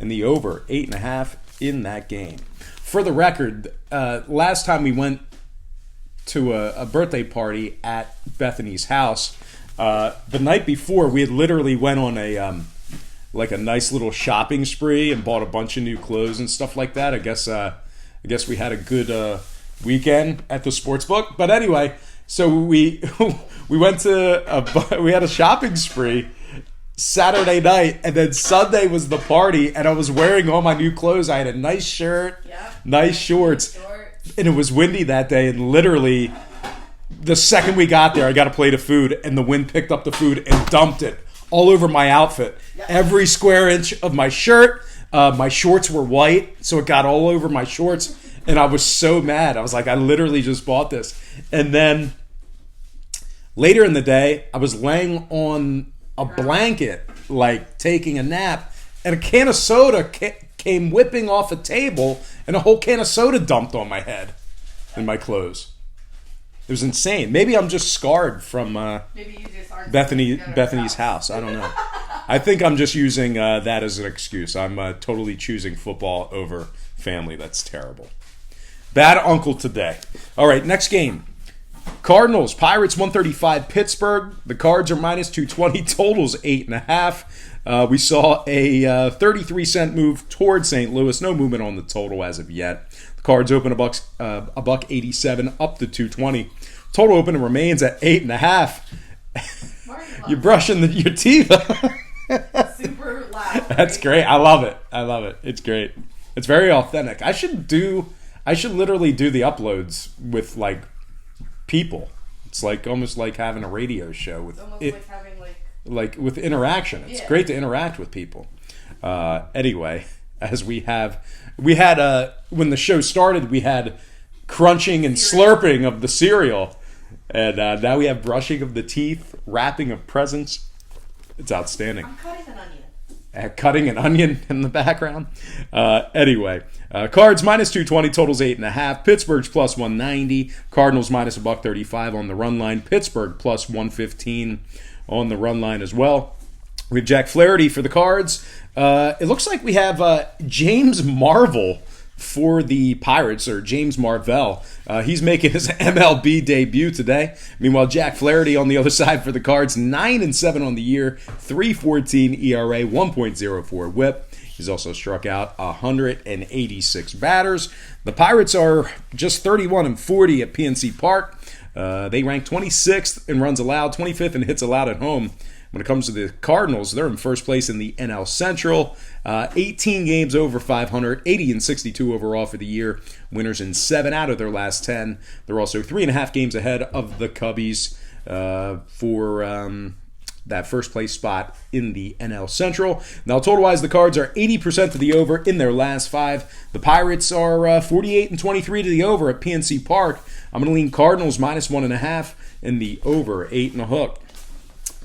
and the over 8.5 in that game. For the record, last time we went to a birthday party at Bethany's house, the night before we had literally went on a nice little shopping spree and bought a bunch of new clothes and stuff like that. I guess we had a good weekend at the sports book. But anyway, so we went to we had a shopping spree Saturday night, and then Sunday was the party, and I was wearing all my new clothes. I had a nice shirt, nice shorts, and it was windy that day, and literally the second we got there, I got a plate of food, and the wind picked up the food and dumped it all over my outfit. Every square inch of my shirt. My shorts were white, so it got all over my shorts, and I was so mad. I was like, I literally just bought this. And then later in the day, I was laying on a blanket, like taking a nap, and a can of soda came whipping off a table, and a whole can of soda dumped on my head and my clothes. It was insane. Maybe I'm just scarred from Bethany's house. I don't know. I think I'm just using that as an excuse. I'm totally choosing football over family. That's terrible. Bad uncle today. All right, next game. Cardinals, Pirates 135, Pittsburgh. The Cards are minus 220, totals 8.5. We saw a 33-cent move towards St. Louis. No movement on the total as of yet. The Cards open a buck 87 up to 220. Total open remains at 8.5. You're brushing your teeth. Super loud. That's great. I love it. It's great. It's very authentic. I should literally do the uploads with like people. It's like almost like having a radio show with like having with interaction. It's great to interact with people. Anyway, as we had when the show started, we had crunching and slurping of the cereal, and now we have brushing of the teeth, wrapping of presents. It's outstanding. I'm cutting an onion. Cutting an onion in the background. Anyway, Cards minus 220, totals 8.5. Pittsburgh's plus 190. Cardinals minus $1.35 on the run line. Pittsburgh plus 115 on the run line as well. We have Jack Flaherty for the Cards. It looks like we have James Marvel for the Pirates, or James Marvell. He's making his MLB debut today. Meanwhile, Jack Flaherty on the other side for the Cards, 9-7 on the year, 3.14 ERA, 1.04 WHIP. He's also struck out 186 batters. The Pirates are just 31-40 at PNC Park. They rank 26th in runs allowed, 25th in hits allowed at home. When it comes to the Cardinals, they're in first place in the NL Central. 18 games over 500, 80-62 overall for the year. Winners in 7 out of their last 10. They're also 3.5 games ahead of the Cubbies for that first place spot in the NL Central. Now, total-wise, the Cards are 80% to the over in their last 5. The Pirates are 48-23 to the over at PNC Park. I'm going to lean Cardinals minus 1.5 and the over 8.5.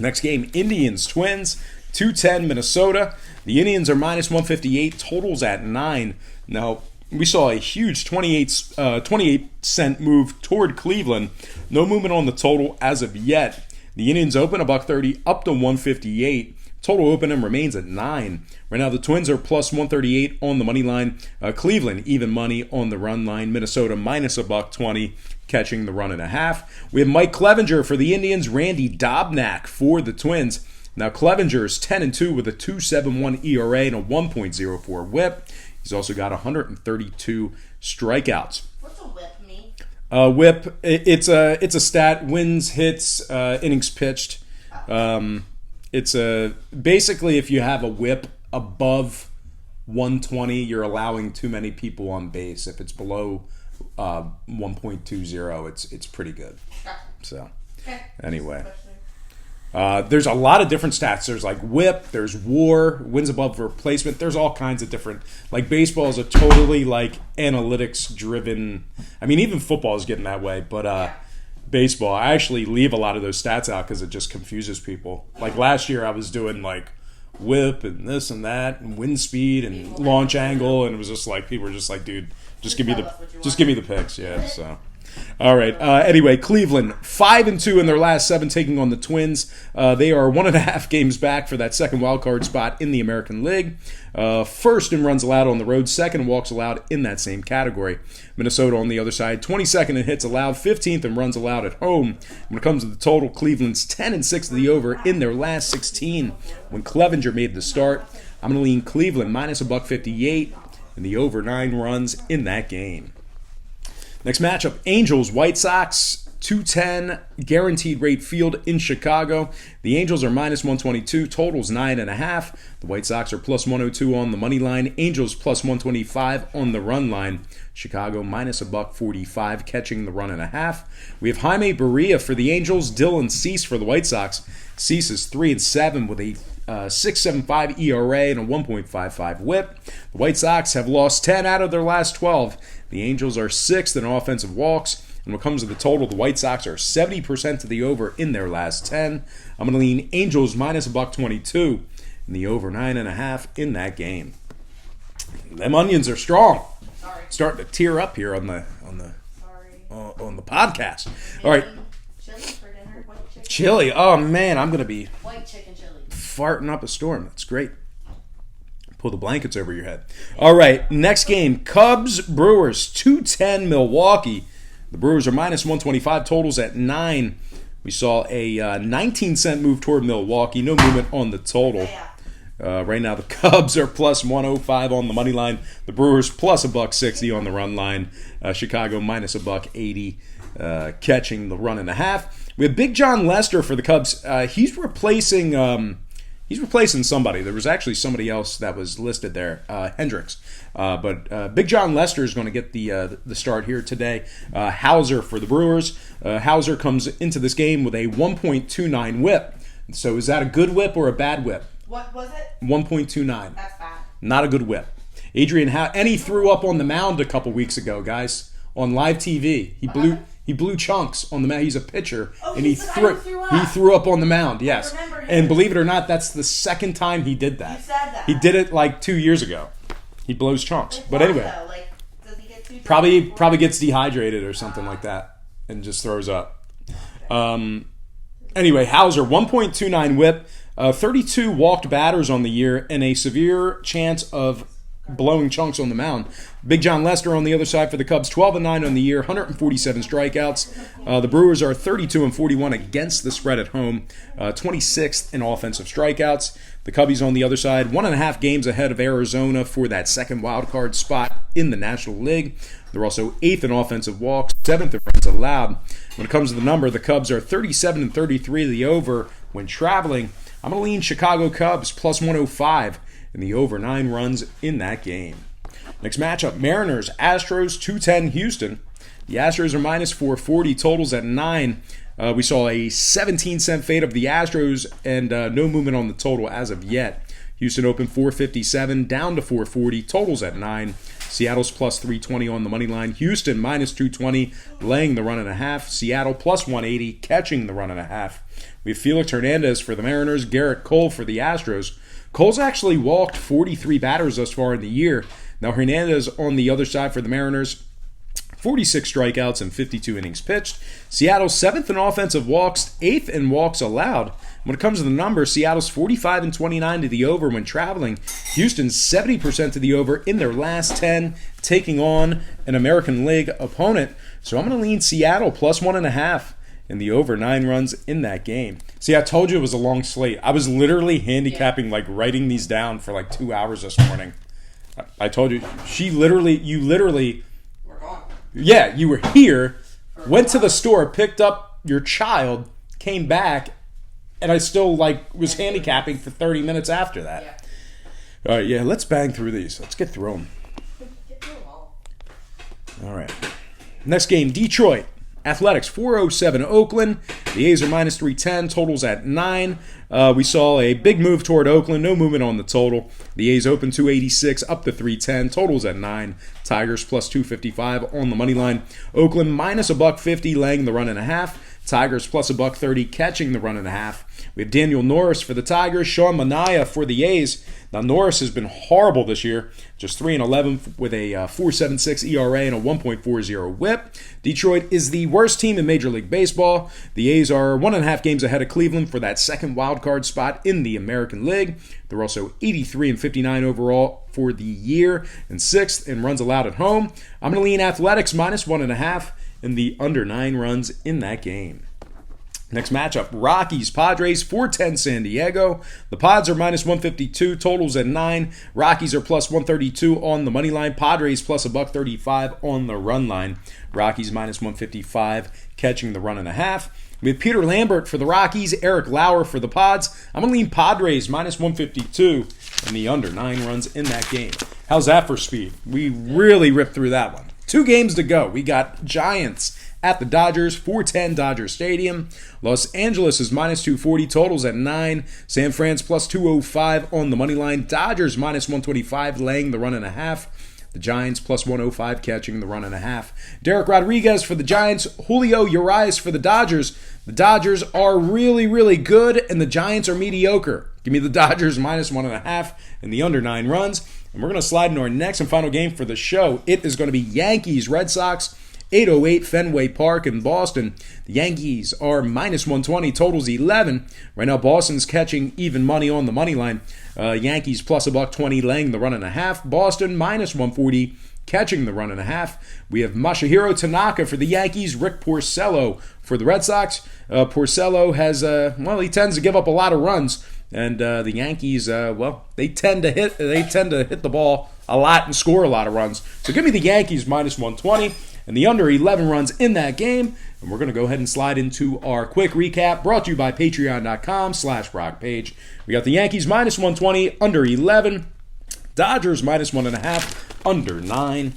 Next game, Indians, Twins, 210, Minnesota. The Indians are minus 158, totals at 9. Now, we saw a huge 28-cent move toward Cleveland. No movement on the total as of yet. The Indians open $1.30 up to 158. Total opening remains at 9. Right now, the Twins are plus 138 on the money line. Cleveland, even money on the run line. Minnesota minus $1.20. Catching the 1.5. We have Mike Clevinger for the Indians, Randy Dobnak for the Twins. Now Clevinger is 10-2 with a 2.71 ERA and a 1.04 WHIP. He's also got 132 strikeouts. What's a WHIP mean? WHIP, it's a stat: wins, hits, innings pitched. It's basically if you have a WHIP above 120, you're allowing too many people on base. If it's below 1.20, it's pretty good. So anyway, there's a lot of different stats. There's like WHIP, there's WAR, wins above replacement. There's all kinds of different, like baseball is a totally like analytics driven. I mean, even football is getting that way, but baseball, I actually leave a lot of those stats out because it just confuses people. Like last year I was doing like WHIP and this and that and wind speed and launch angle, and it was just like people were just like, dude, just give me the picks. Yeah, so All right. Anyway, Cleveland 5-2 in their last 7, taking on the Twins. They are 1.5 games back for that second wild card spot in the American League. First in runs allowed on the road, second in walks allowed in that same category. Minnesota on the other side, 22nd in hits allowed, 15th in runs allowed at home. When it comes to the total, Cleveland's 10-6 to the over in their last 16. When Clevenger made the start, I'm going to lean Cleveland minus $1.58 and the over 9 runs in that game. Next matchup, Angels, White Sox, 210 guaranteed rate field in Chicago. The Angels are minus 122, totals 9.5. The White Sox are plus 102 on the money line. Angels plus 125 on the run line. Chicago minus $1.45, catching the 1.5. We have Jaime Barria for the Angels, Dylan Cease for the White Sox. Cease is 3-7 with a 6.75 ERA and a 1.55 WHIP. The White Sox have lost 10 out of their last 12. The Angels are 6th in offensive walks. And when it comes to the total, the White Sox are 70% to the over in their last 10. I'm going to lean Angels minus $1.22 and the over 9.5 in that game. Them onions are strong. Sorry. Starting to tear up here on the podcast. All right. Chili for dinner. White chicken. Chili. Oh man, I'm going to be White chicken chili. farting up a storm. That's great. Pull the blankets over your head. All right, next game, Cubs, Brewers, 210 Milwaukee. The Brewers are minus 125, totals at 9. We saw a 19-cent move toward Milwaukee. No movement on the total. Right now, the Cubs are plus 105 on the money line. The Brewers plus $1.60 on the run line. Chicago minus $1.80, catching the 1.5. We have Big John Lester for the Cubs. He's replacing somebody. There was actually somebody else that was listed there, Hendricks. But Big John Lester is going to get the start here today. Hauser for the Brewers. Hauser comes into this game with a 1.29 whip. So is that a good whip or a bad whip? What was it? 1.29. That's bad. Not a good whip. Adrian, and he threw up on the mound a couple weeks ago, guys, on live TV. He blew chunks on the mound. He's a pitcher, and he threw up on the mound. Yes, and believe it or not, that's the second time he did that. You said that. He did it like 2 years ago. He blows chunks, but anyway, does he get too probably gets dehydrated or something like that, and just throws up. Anyway, Hauser 1.29 whip, 32 walked batters on the year, and a severe chance of blowing chunks on the mound. Big John Lester on the other side for the Cubs, 12-9 on the year, 147 strikeouts. The Brewers are 32-41 against the spread at home, 26th in offensive strikeouts. The Cubbies on the other side, 1.5 games ahead of Arizona for that second wild card spot in the National League. They're also 8th in offensive walks, 7th in runs allowed. When it comes to the number, the Cubs are 37-33 to the over when traveling. I'm going to lean Chicago Cubs plus 105 and the over 9 runs in that game. Next matchup, Mariners, Astros, 210 Houston. The Astros are minus 440, totals at 9. We saw a 17-cent fade of the Astros and no movement on the total as of yet. Houston opened 457, down to 440, totals at 9. Seattle's plus 320 on the money line. Houston minus 220, laying the 1.5. Seattle plus 180, catching the 1.5. We have Felix Hernandez for the Mariners, Garrett Cole for the Astros. Cole's actually walked 43 batters thus far in the year. Now Hernandez on the other side for the Mariners, 46 strikeouts and 52 innings pitched. Seattle 7th in offensive walks, 8th in walks allowed. When it comes to the numbers, Seattle's 45-29 to the over when traveling. Houston's 70% to the over in their last 10, taking on an American League opponent. So I'm going to lean Seattle plus 1.5 and the over 9 runs in that game. See, I told you it was a long slate. I was literally handicapping, writing these down for 2 hours this morning. I told you. You literally. We're gone. Yeah, you were here, went to the store, picked up your child, came back, and I still was handicapping for 30 minutes after that. Yeah. All right, yeah, let's bang through these. Let's get through them. Get through them all. All right. Next game, Detroit. Athletics, 407 Oakland. The A's are minus 310, totals at 9. We saw a big move toward Oakland, no movement on the total. The A's open 286, up to 310, totals at 9. Tigers plus 255 on the money line. Oakland minus $1.50, laying the 1.5. Tigers plus a $1.30 catching the run and a half. We have Daniel Norris for the Tigers, Sean Manaea for the A's. Now Norris has been horrible this year, just 3-11 with a 4.76 ERA and a 1.40 WHIP. Detroit is the worst team in Major League Baseball. The A's are 1.5 games ahead of Cleveland for that second wild card spot in the American League. They're also 83-59 overall for the year and 6th in runs allowed at home. I'm going to lean Athletics minus 1.5 in the under 9 runs in that game. Next matchup, Rockies, Padres, 410 San Diego. The Pods are minus 152, totals at 9. Rockies are plus 132 on the money line. Padres plus a $1.35 on the run line. Rockies minus 155, catching the run and a half. We have Peter Lambert for the Rockies, Eric Lauer for the Pods. I'm going to lean Padres minus 152 and the under 9 runs in that game. How's that for speed? We really ripped through that one. 2 games to go. We got Giants at the Dodgers, 410 Dodger Stadium. Los Angeles is minus 240, totals at 9. San Fran's plus 205 on the money line. Dodgers minus 125, laying the run and a half. The Giants plus 105, catching the run and a half. Derek Rodriguez for the Giants, Julio Urias for the Dodgers. The Dodgers are really, really good, and the Giants are mediocre. Give me the Dodgers minus 1.5 and the under 9 runs. And we're going to slide into our next and final game for the show. It is going to be Yankees, Red Sox, 808 Fenway Park in Boston. The Yankees are minus 120, totals 11. Right now, Boston's catching even money on the money line. Yankees plus a $1.20, laying the run and a half. Boston minus 140, catching the run and a half. We have Masahiro Tanaka for the Yankees, Rick Porcello for the Red Sox. Porcello has, he tends to give up a lot of runs. And the Yankees, they tend to hit the ball a lot and score a lot of runs. So give me the Yankees minus 120 and the under 11 runs in that game. And we're going to go ahead and slide into our quick recap brought to you by patreon.com/BrockPage. We got the Yankees minus 120, under 11. Dodgers minus 1.5, under 9.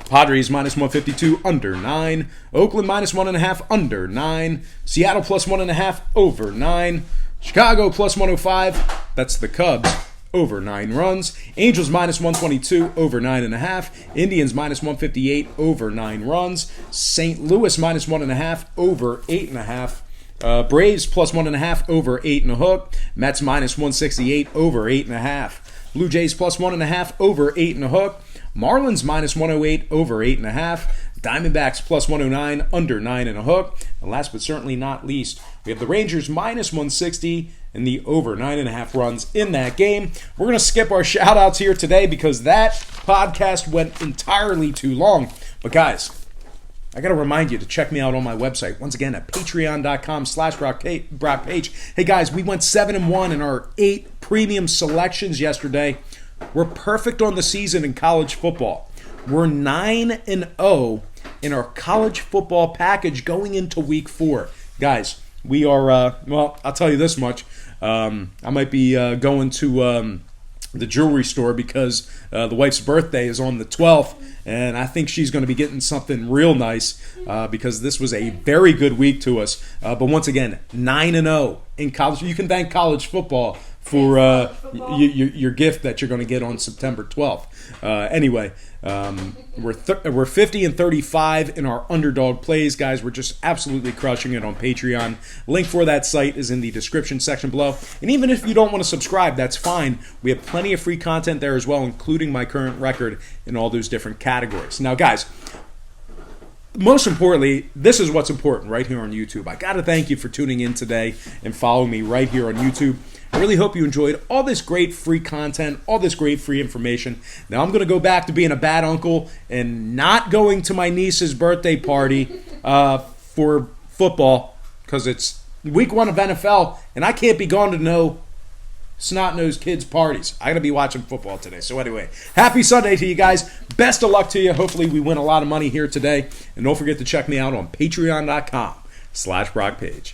Padres minus 152, under 9. Oakland minus 1.5, under 9. Seattle plus 1.5, over 9. Chicago plus 105, that's the Cubs, over 9 runs. Angels minus 122, over 9.5. Indians minus 158, over 9 runs. St. Louis minus 1.5, over 8.5. Braves plus 1.5, over 8.5. Mets minus 168, over 8.5. Blue Jays plus 1.5, over 8.5. Marlins minus 108, over 8.5. Diamondbacks plus 109, under 9.5. And last but certainly not least, we have the Rangers minus 160 and the over 9.5 runs in that game. We're going to skip our shout-outs here today because that podcast went entirely too long. But guys, I got to remind you to check me out on my website. Once again, at patreon.com/BrockPage. Hey guys, we went 7-1 in our 8 premium selections yesterday. We're perfect on the season in college football. We're 9-0 in our college football package going into week 4. Guys, we are, I'll tell you this much. I might be going to the jewelry store because the wife's birthday is on the 12th, and I think she's going to be getting something real nice because this was a very good week to us. But once again, 9-0 in college. You can thank college football for your gift that you're going to get on September 12th. Anyway, we're 50-35 in our underdog plays, guys. We're just absolutely crushing it on Patreon. Link for that site is in the description section below. And even if you don't want to subscribe, that's fine. We have plenty of free content there as well, including my current record in all those different categories. Now, guys, most importantly, this is what's important right here on YouTube. I got to thank you for tuning in today and following me right here on YouTube. I really hope you enjoyed all this great free content, all this great free information. Now I'm going to go back to being a bad uncle and not going to my niece's birthday party for football because it's week 1 of NFL and I can't be gone to no snot-nosed kids' parties. I got to be watching football today. So anyway, happy Sunday to you guys. Best of luck to you. Hopefully we win a lot of money here today. And don't forget to check me out on patreon.com/BrockPage.